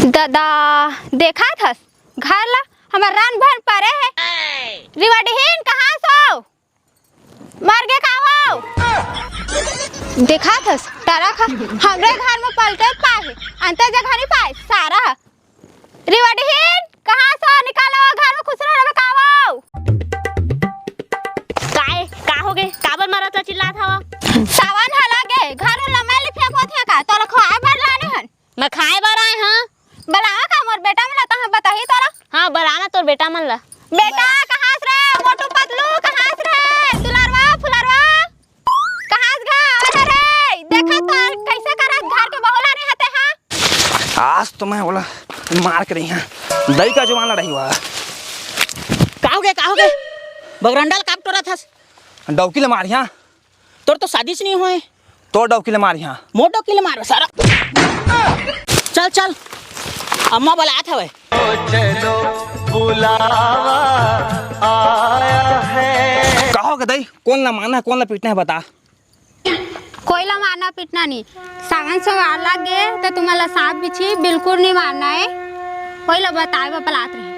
दादा देखा था घर ला हमार रान भर परे है रिवाडीहीन कहाँ सो मर गए का हो देखा था तारा खा हमरे घर में पलटे पाए अंतर जगह नहीं पाए सारा रिवाडीहीन कहाँ सो निकालो घर में खुश रहे का हो का हो गए काबर मारा तो चिल्लात हवा सावन हला गे घर लम्बा लिफे पोथे का तोरा खाए भर लाने हन मैं खाए बार आए हां बलावा का मोर बेटा मन ता बताही तोरा हां बलाना तोर बेटा मन ला बेटा कहां से रे मोटू पतलू कहां से रे दुलारवा फुलारवा कहां से गा अरे देखा तो कैसे करा घर के बहुला नहीं हते हां आज तो मैं बोला मार के रही हां दही का जमाना रही हुआ का हो गए बगरंडल काप तोरा थस डौकी ले मार हां तोर तो शादी से नहीं होए तो डौकी ले मार हां मोर डौकी ले मारो सारा चल अम्मा बुलात हवे चलो बुलावा आया है। कहोगे दही कौन ना माना कौन ना पीटना है बता कोईला मारना पिटना नहीं सावन से वाला गे तो तुम्हाला सांप बिछी बिल्कुल नहीं मारना है कोईला बताए बपलात रहे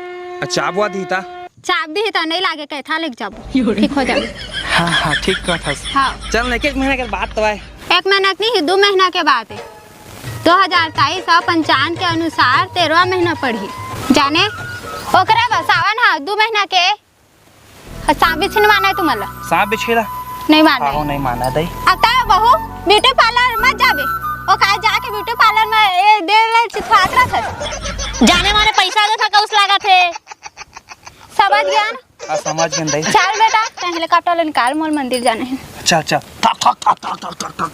अच्छा बुआ दी था चाप दी तो नहीं लागे कैथा लेके जाबो ठीक हो जाबे हाँ ठीक का था हाँ चल एक महीने के बाद तो है 1 महीना की नहीं 2 महीना के बाद है 2023 और पंचांग के अनुसार 13वां महीना पड़ी जाने ओकरा बस सावन हाँ 2 महीना के सांप बिछने माना है तुम्हाला सांप बिछेला नहीं माना हाँ नहीं माना दही आता बहू ब्यूटी पार्लर मत जाबे ओ का जाके ब्यूटी पार्लर में ए देर चितवात रखत जाने माने पैसा दे था कौस लागत है समझ गया ना हाँ समझ गए दही चल बेटा हेलीकॉप्टर ले निकाल मोल मंदिर जाने हैं चल चल थक थक थक थक थक थक थक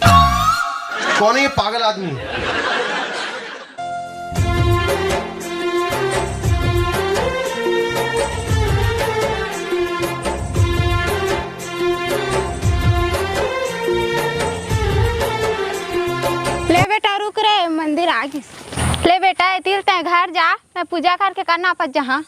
कौन है ये पागल आदमी? ले बेटा रुक रे मंदिर आ गई ले बेटा तीर ते घर जा मैं पूजा करके करना पड़ जहाँ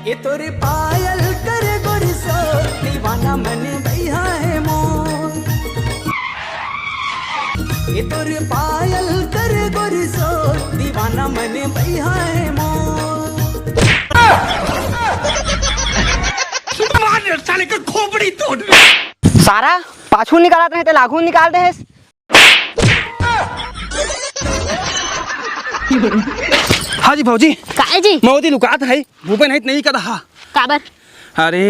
ये तोरे पायल करे गोरी सो दीवाना मन भैया है मोर ये तोरे पायल करे गोरी सो दीवाना मन भैया है मोर साले का खोपड़ी तोड़ सारा पाछू निकालत रहे तो लागू निकाल दे हाँ जी भाजी काहे जी मोदी लुकात है भूपेन है नहीं कदा काबर अरे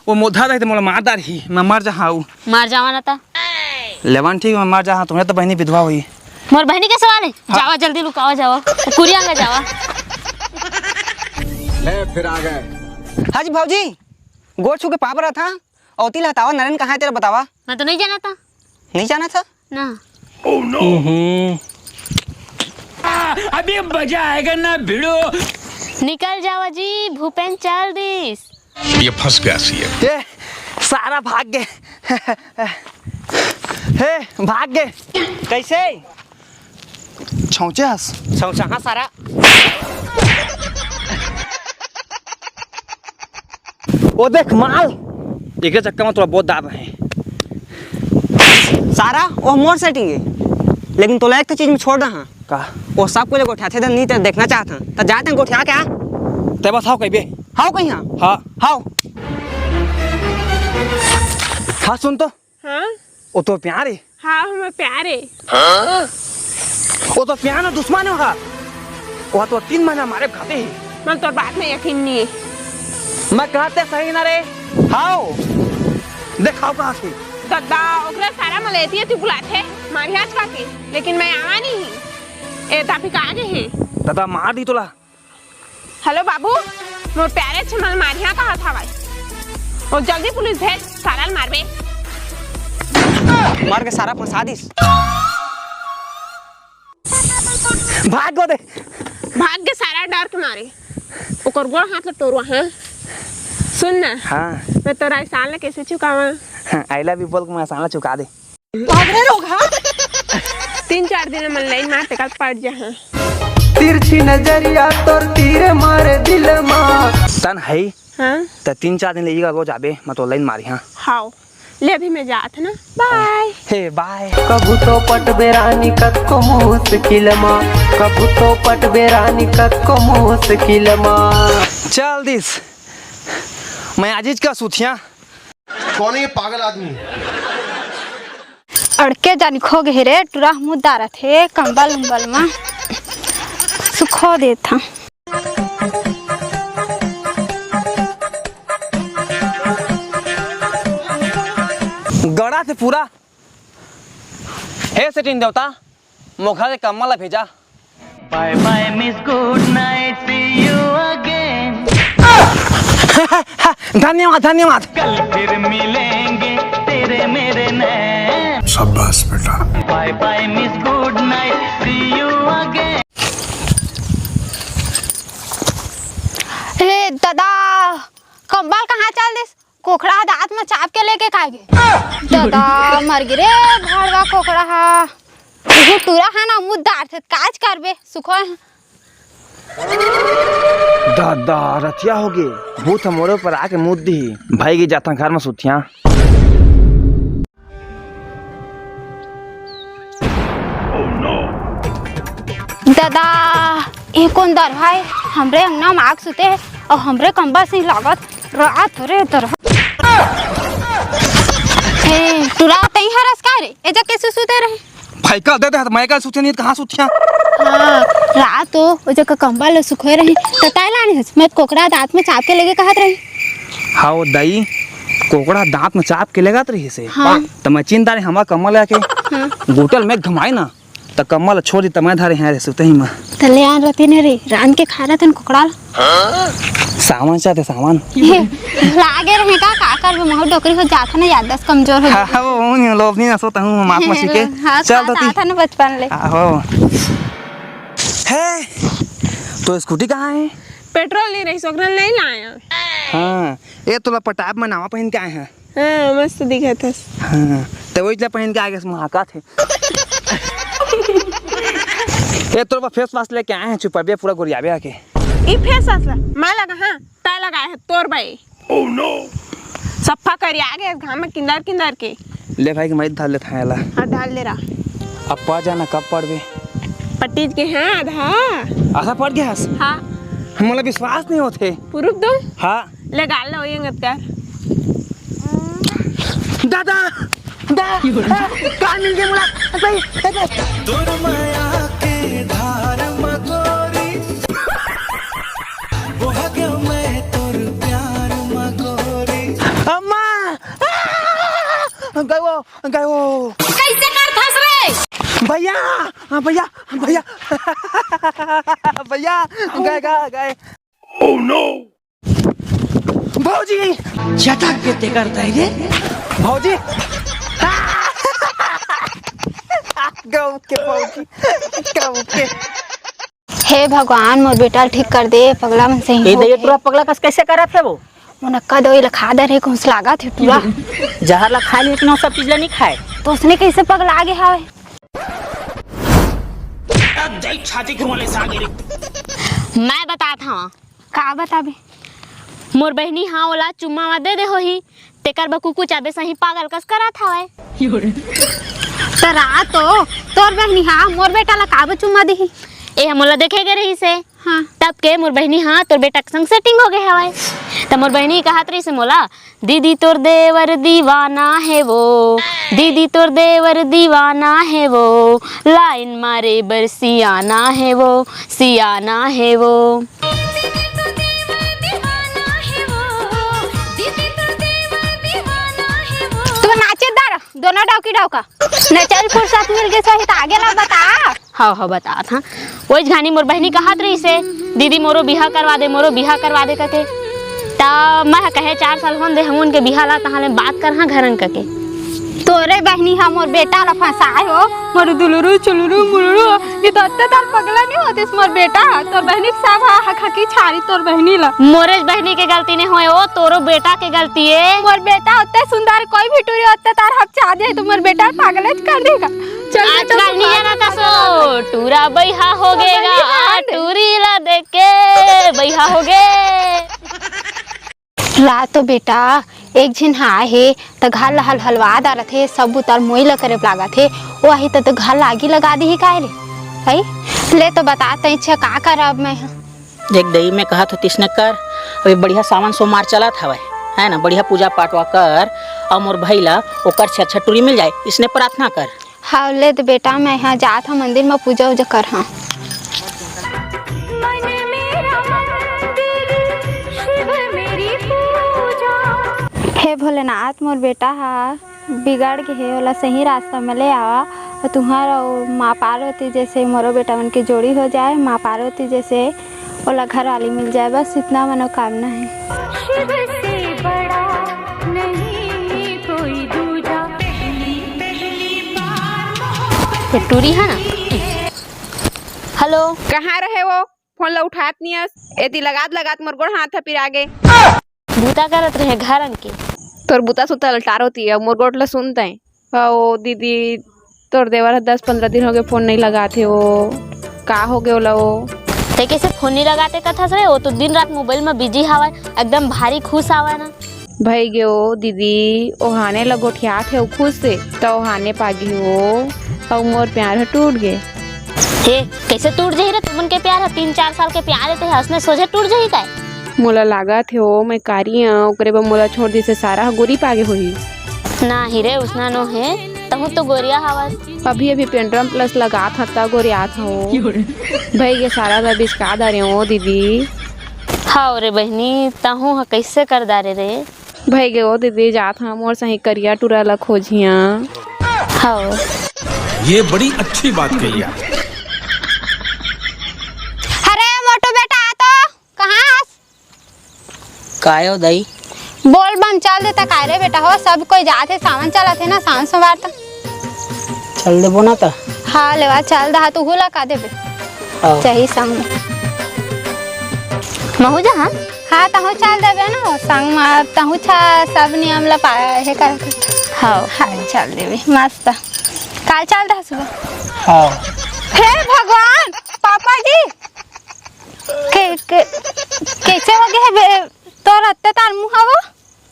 वो मोधा रहे मोला मारदार ही मैं मर जहाँ मार जावा ना ता लेवन ठीक मैं मर जहाँ तुम्हें तो बहनी विधवा हुई मोर बहनी के सवाल है जावा जल्दी लुकावा जावा कुरिया में जावा ले फिर आ गए। हाँ जी भाजी गोड़ छू के पाप रहा था और तिल हटावा नरेन कहाँ है तेरा बतावा मैं तो नहीं जाना था नहीं जाना था ना अभी मजा आएगा ना भिड़ो। निकल जावा जी भूपेन चल दिस ये फंस गया सी ये सारा भाग गए हे भाग गए कैसे छौचे हस हाँ सारा वो देख माल एक चक्कर में थोड़ा बहुत दाब है सारा वो मोर सेटिंग है लेकिन तो एक तो चीज में छोड़ रहा का वो सब को गोठा थे नहीं तो देखना चाहता तो जाते हैं गोठा क्या ते बस हाउ कहिबे हाउ कहीं हाँ हाउ हाँ सुन तो हाँ वो तो प्यार है हाँ हमें प्यार है वो तो प्यार ना दुश्मन होगा वो तो 3 महीना हमारे खाते ही मैं तो बात में यकीन नहीं है मैं कहते सही ना रे हाउ देखाओ कहाँ से दादा ओकरा सारा मलेती है तू बुलाते मारियाज काके लेकिन मैं आवा नहीं ए तापी कहाँ गए हैं दादा मार दी तोला हेलो बाबू मोर प्यारे छमल मारिया कहा था भाई और जल्दी पुलिस भेज सारा मारबे मार के सारा फंसा दिस भाग गो दे भाग के सारा डर के मारे ओकर गोड़ हाथ ले तोड़वा हैं सुन ना हाँ मैं तोरा साल कैसे चुकावा आई लव यू बोल के मैं साला चुका दे भाग रहे लोग हाँ 3-4 दिन में लाइन मारते कल पड़ जा। तिरछी नजरिया तोर तीर मारे दिल मां तन है हाँ त 3-4 दिन लगेगा रोज आबे मैं तो लाइन मारी। हाँ हाँ ले अभी मैं जात ना बाय। हे बाय। कभू तो पट बेरानी कक्को मुश्किल मां कभू तो पट बेरानी कक्को मुश्किल मां। चल दिस मैं आजीज का सुथिया। कौन है ये पागल आदमी? अड़के जानी खो गए रे टूरा मुद्दा थे कंबल उम्बल में सुखो देता। गड़ा थे पूरा हे सेटिंग देवता मोखरा से कमला भेजा। Bye bye miss good night see you again. धन्यवाद धन्यवाद। कल फिर मिलेंगे तेरे मेरे नैन। शाबाश बेटा। Bye bye miss good night see you again. हे दादा कंबल कहाँ चल दिस कोखड़ा दांत में चाप के लेके खा गए। दादा मर गिरे भाड़वा कोखड़ा हा वो टूरा है ना मुद्दा थे काज करबे सुखो है। दादा रतिया हो गए भूत मोरे पर आके मुद्दी भाई की जाता घर में सुथिया। दादा ये कौन दर भाई हमरे अंगना में आग सुते है और हमरे कंबल से लागत रात रे दर ए टूरा तई हरस का रे एजा कैसे सुते रहे भाई का दे दे मैं का सुथिया नहीं कहां सुथिया। हाँ रात तो वो जगह कंबल सुखोए रहे तताय लाने मैं कोकड़ा दांत में चाप के लेके कहत रही। हाँ वो दई कोकड़ा दांत में चाप के लेगा रही से। हाँ। तो मैं चिंता नहीं हमारा कमल आके हाँ। गोटल में घुमाई ना तो कमल छोड़ दी तमें धारे हैं सुते ही में तले आन रहती ने रे रान के खा रहा था कोकड़ा सामान चाहते सामान लागे रहे का कर वो महु डोकरी हो जाता ना याददाश्त कमजोर हो हाँ वो नहीं लोभ नहीं सोता हूँ माफ मछली के। हाँ चल तो था ना बचपन ले। आहो है तो स्कूटी कहाँ है? पेट्रोल नहीं रही सोकरन नहीं लाया। हाँ ये तो पटाब में नावा पहन के आए हैं। हाँ मस्त दिखा था। हाँ तो वही पहन के आगे महाका थे। ये तो फेस वाश लेके आए हैं चुपबिया पूरा गोरियाबे आके। ई फेस असला मैं लगा हाँ ता लगा है तोर भाई। ओह नो सफा कर आ गए घाम में किंदर किंदर के ले भाई के मैं डाल लेता है ला। हाँ डाल ले रहा अब पा जाना कब पड़ बे पट्टीज के हैं आधा आधा पड़ गया हाँ हमारा विश्वास नहीं होते। पुरुष दो हाँ ले गाल लो ये प्यार दादा कहाँ मिल गया मुला तोर माया के धार मगोरी बोहग मैं तोर प्यार मगोरी। अम्मा गयो कैसे कर फंस रे भैया हाँ भैया भैया भैया गए ओह नो भौजी ज्यादा केते करता है रे भौजी गाँव के भौजी गाँव के। हे भगवान मोर बेटा ठीक कर दे पगला मन सही ये देखिए पूरा पगला कस कैसे करत है वो मुनक्का दो लखा दे रे घुस लागा थे पूरा जहर ला खा लेकिन वो सब चीज ला नहीं खाए तो उसने कैसे पगला आगे हावे मैं बता था का बताबे मोर बहनी हाँ ओला चुम्मा दे दे होही तेकर बकुकु चाबे सही पागल कस करा था है तो रात तो तोर बहनी हाँ मोर बेटा ला काबे चुम्मा दी ए हमला देखे गए रही से हाँ तब के मोर बहनी हाँ तोर बेटा के संग सेटिंग हो गए हवाए तब मोर बहनी कहत रही से मोला दीदी तोर देवर दीवाना है वो दीदी तोर देवर दीवाना है वो लाइन मारे बर सियाना है वो सियाना है वो। तू नाचे दार दोनों डाउकी डाउका न चल फुर्सत मिल गई सही तो आगे ला बता। हाँ बता था वही घानी मोर बहनी कहत रही से दीदी मोरो बिहा करवा दे कके ता मैं कहे 4 साल होन दे हम उनके बिहा ला तहाले बात कर हाँ घरन कके तोरे बहनी हाँ मोर बेटा ला फंसाए हो मोर दुलुरु चुलुरु मुलुरु ये तो अत्ते तार पगला नहीं होते मोर बेटा तोर बहनी के सब हकी छारी तोर बहनी ला मोरे बहनी के गलती नहीं होए ओ तोरो बेटा के गलती है। मोर बेटा उतने सुंदर कोई भी टूरी उतने तार हक चाह दे तो मोर बेटा पागल कर देगा आजकल नहीं जाना सो टूरा बैहा हो गएगा टूरी ला देख के बैहा हो गए। रात तो बेटा एक झिन हाँ हे तो घर ला हलवा डालत थे सब उतर मोई ला करे लागा थे वही तो घर लागी लगा दी ही काहे रे भाई ले तो बता तई छे का करब मैं एक दही में कहा तो तिसने कर अभी बढ़िया सामान सोमवार चला था है ना बढ़िया पूजा पाठवा कर और मोर भाई ला ओकर से अच्छा टूरी मिल जाए इसने प्रार्थना कर। हाँ ले तो बेटा मैं यहाँ जात हूँ मंदिर में पूजा उजा कर हाँ। हे भोलेनाथ मोर बेटा हा बिगड़ के है वाला सही रास्ता में ले आवा और तुम्हारा माँ पार्वती जैसे मोरो बेटा मन की जोड़ी हो जाए माँ पार्वती जैसे वाला घर वाली मिल जाए बस इतना मनोकामना है। शिव से बड़ा नहीं कोई दूजा टूरी है ना। हेलो कहाँ रहे वो फोन ला उठात नहीं हस एती लगात मोर गोड़ हाथ फिर आगे बूता करत रहे घर के तोर बुता सुता लटार होती है मोर गोड़ ला सुनता है ओ दीदी तोर देवर 10-15 दिन हो गए फोन नहीं लगाते वो का हो गए ओला वो ते कैसे फोन नहीं लगाते कथा से वो तो दिन रात मोबाइल में बिजी हवा एकदम भारी खुश आवा ना भाई गे ओ दीदी ओहाने लगोठिया थे खुश से तो ओहाने पागी हो और मोर प्यार टूट गए। हे कैसे टूट जाही रे तुमन के प्यार 3-4 साल के प्यार रहते हंसने सोचे टूट जाही काय मोला लागा थे ओ मैं कारिया ओकरे बा मोला छोड़ दी से सारा गोरी पागे होई ना हीरे उसना नो है तहु तो गोरिया हवा अभी पेंड्रम प्लस लगा था गोरिया था भाई ये सारा दा बिस्का दारे ओ दीदी हाँ रे बहनी तहु कैसे कर दारे रे भाई गे ओ दीदी जात हम मोर सही करिया टूरा ला खोजिया। हाँ ये बड़ी अच्छी बात कही आप। अरे मोटू बेटा आ तो कहाँ कायो दही बोल बम चल देता काय रे बेटा हो सब कोई जाते सावन चला थे ना सावन सोमवार तक चल देबो ना तो हाँ लेवा चल दहा तू हुला का देबे चाहिए संग महू जा हाँ तहु चल देबे ना संग में तहु छा सब नियम ला हे कर हाँ हाँ चल देबे मस्त काल चल दहा सुबह। हाँ हे भगवान पापा जी कैसे हो गए तो रत्ते तार मुँह हवा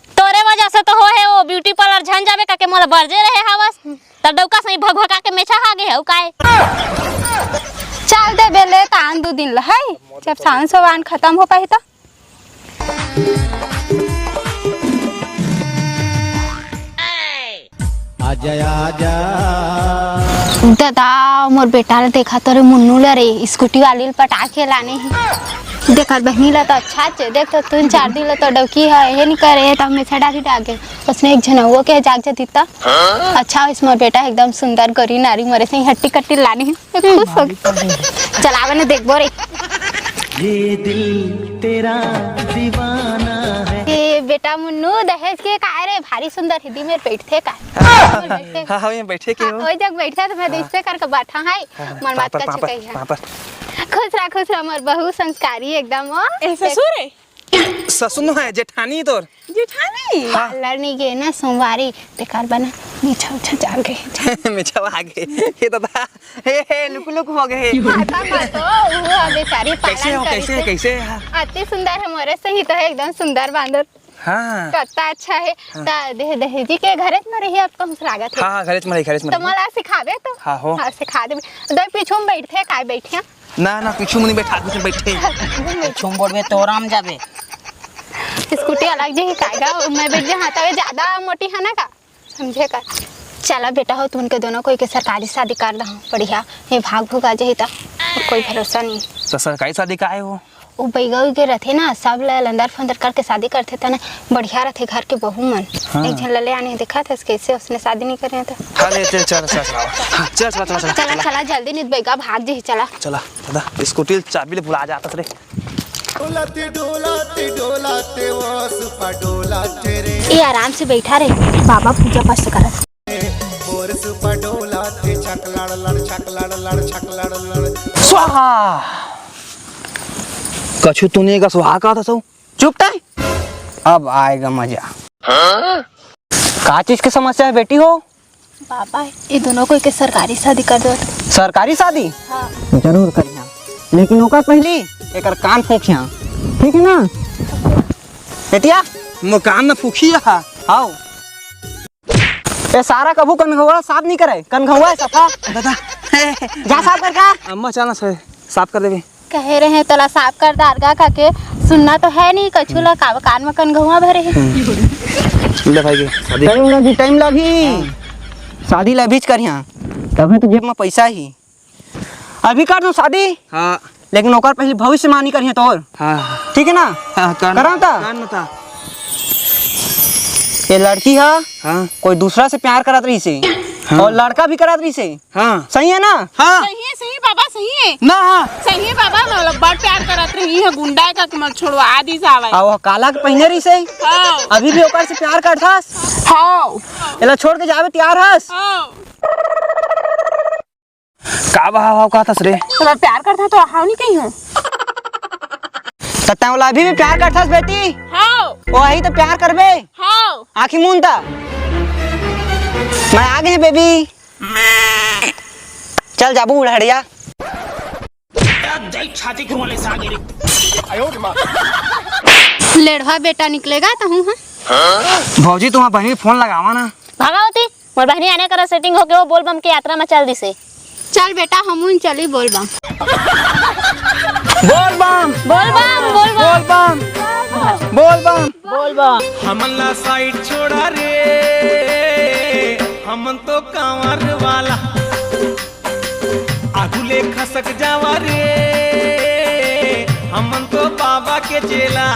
तोरे वजह से तो हो है वो ब्यूटी पार्लर झन जावे का के मोला बरजे रहे हवस त डौका सही भगभगा के मेछा हागे है काय चल दे बेले तान 2 दिन ला है जब सावन सोवान खत्म हो पाई तो आजा दादा मोर बेटा ला देखा तो रे मुन्नू ला रे स्कूटी वाली पटा के लाने ही देखा बहनी ला तो अच्छा चे देख तो 3-4 दिन ला तो डौकी है ये नहीं करे तब मैं छड़ा डाके उसने एक झनवो के जाग जाती ता अच्छा इस मोर बेटा एकदम सुंदर गरी नारी मरे से हट्टी कट्टी लानी है खुश हो चलावे ने देखबो रे ये दिल तेरा दीवाना है। ए बेटा मुन्नू दहेज के काय रे भारी सुंदर हिंदी में बैठते का हाँ हाँ ये बैठे के हो ओए जग बैठा तो मैं इससे करके बैठा है मन बात कर चुकी है खुश रह मोर बहु संस्कारी एकदम हो ससुर है ससुर है जेठानी तोर जेठानी लड़नी के ना सोमवारी बेकार बना मीठा उठा जाल गए मीठा आ गए ये दादा हे लुक हो गए आता मत वो बेचारी पालन कैसे कैसे अति सुंदर है मोरे से ही तो है एकदम सुंदर बांदर हाँ कितना अच्छा है ता दहेजी के घरे में रही आपका स्वागत है हाँ घरे में तो मला सिखावे तो हाँ हो हाँ सिखा दे दो पीछू में बैठे काय बैठे ना पीछू में बैठा बैठे छुम में तो आराम जाबे स्कूटी अलग जी कायगा मैं बैठ जा हाथ में ज्यादा मोटी है ना का समझे का चला बेटा हो तुमके दोनों कोई के सरकारी शादी कर दो बढ़िया ये भाग भूग आ जाही कोई भरोसा नहीं तो सरकारी शादी का है वो बैगा के रहते ना सब लंदर फंदर करके शादी करते थे ना बढ़िया रहते घर के बहू मन हाँ। एक झन ले आने देखा था कैसे उसने शादी नहीं करे था चला चला जल्दी नहीं बैगा भाग जी चला चला दादा स्कूटी चाबी ले भुला जाता रे डोलाते डोलाते डोलाते वो डोलाते रे ये आराम से बैठा रे बाबा पूजा पाठ करत और सुपा डोलाते छकलड़ लड़ छकलड़ लड़ छकलड़ लड़ स्वाहा कछु तूने का सुहा कहा था सब चुप टाई अब आएगा मजा का चीज की समस्या है बेटी हो पापा ये दोनों को एक सरकारी शादी कर दो। सरकारी शादी हाँ। जरूर करिया, लेकिन ओकर पहली एकर कान फूकिया, ठीक है ना बेटिया? मोर कान में फूखी है। आओ ये सारा कभू कनघौआ साफ नहीं करे, कनघौआ है सफा। दादा जा साफ कर का। अम्मा चाना से साफ कर देबे। कह रहे हैं तोला साफ कर दारगा का के सुनना तो है नहीं, कछु ला कान में कनघुआ भरे है। ले भाई के शादी टाइम लगी, शादी ला बीच करिया, तभी तो जेब में पैसा ही। अभी कर दो शादी। हाँ लेकिन ओकर पहले भविष्यवाणी करिए तोर, हाँ ठीक है ना? हाँ कराता कान में था। ये लड़की है हाँ कोई दूसरा से प्यार करत रही से, हाँ। और लड़का भी करत रही से। हाँ सही है ना? हाँ सही बाबा सही है ना हाँ सही है बाबा, मतलब बड़ प्यार करत रही है, गुंडा का मत छोड़वा दी जावे। और वो काला के पहने रही से, हाँ अभी भी ओकर से प्यार करथस? हाँ एला छोड़ के जावे तैयार हस? हाँ। का भाव का था रे? तो मैं प्यार करता तो हाउ नहीं कही हूँ। तत्ता वाला अभी भी प्यार करथस बेटी? हाँ वही तो प्यार करबे, हाँ आँखी मूंदता। मैं आ गए बेबी, चल जाबू उड़हड़िया। लेढ़वा बेटा निकलेगा तो हूँ। भौजी तुम्हारा बहनी फोन लगावा ना। भागावती मोर बहनी आने करा सेटिंग होके वो बोल बम के यात्रा में चल दिसे। चल बेटा हम चली बोल बम। बोल बम बोल बम बोल बम बोल बम बोल बम बोल बम। हमला साइड छोड़ा रे, हमन तो कांवर वाला आगुले खसक जावा रे, हमन तो बाबा के चेला।